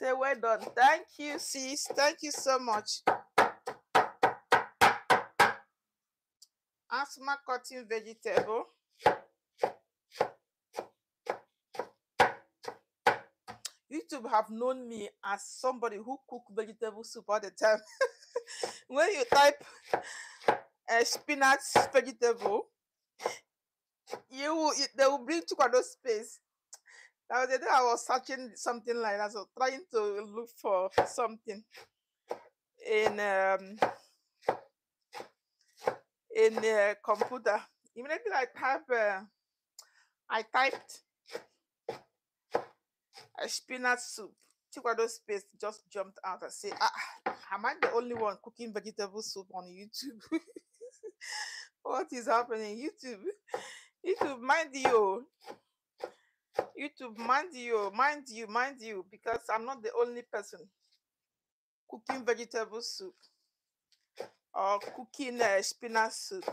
Say well done. Thank you, sis. Thank you so much. Asthma cutting vegetable. YouTube have known me as somebody who cook vegetable soup all the time. When you type spinach vegetable, they will bring Chikwado space. That was the day I was searching something like that, so trying to look for something in computer. Immediately I typed a spinach soup. Chikwado space just jumped out and said, am I the only one cooking vegetable soup on YouTube? What is happening? YouTube, mind you. YouTube, mind you, because I'm not the only person cooking vegetable soup or cooking spinach soup.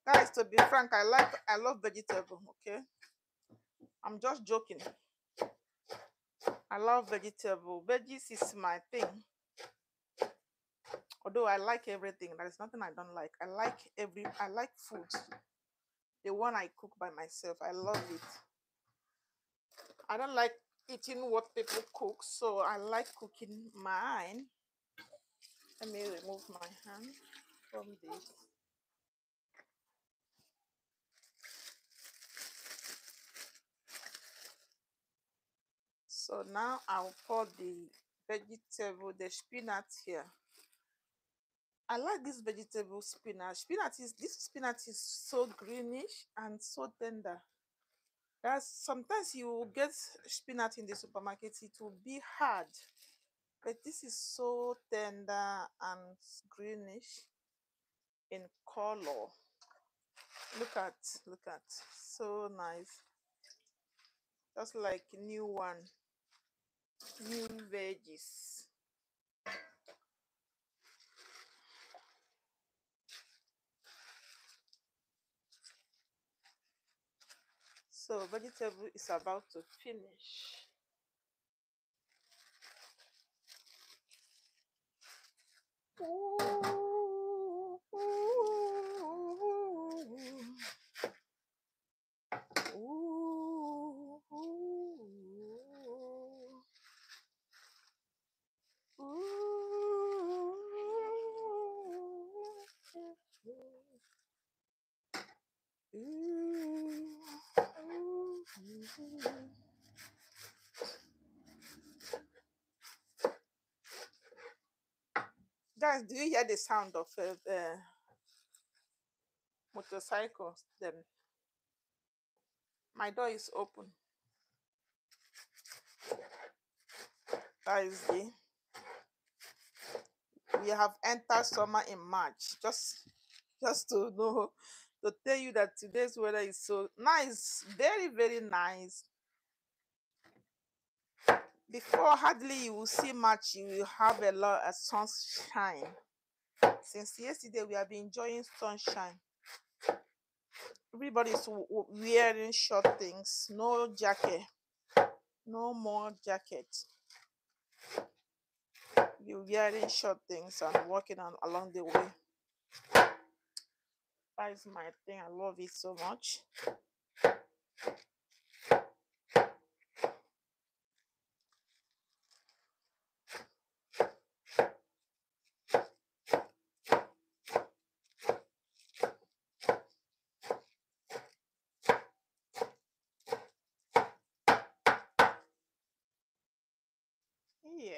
Guys, to be frank, I love vegetable, okay? I'm just joking. I love vegetable. Veggies is my thing. Although I like everything, there is nothing I don't like. I like food. The one I cook by myself, I love it. I don't like eating what people cook, so I like cooking mine. Let me remove my hand from this. So now I'll pour the vegetable, the spinach here. I like this vegetable spinach. This spinach is so greenish and so tender. Sometimes you will get spinach in the supermarket, it will be hard. But this is so tender and greenish in color. Look at, so nice. Just like new veggies. So vegetable is about to finish. Ooh, ooh, ooh, Guys, do you hear the sound of motorcycles? Then my door is open. Guys, we have entered summer in March. Just to know, to tell you that today's weather is so nice, very, very nice. Before hardly you will see March, you will have a lot of sunshine. Since yesterday, we have been enjoying sunshine. Everybody's wearing short things, no jacket, no more jacket. You're wearing short things and walking along the way. That is my thing. I love it so much. Yeah.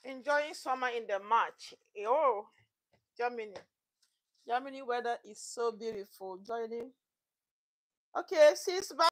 Enjoying summer in the March. Oh, Germany weather is so beautiful. Joining. Okay, sis, bye.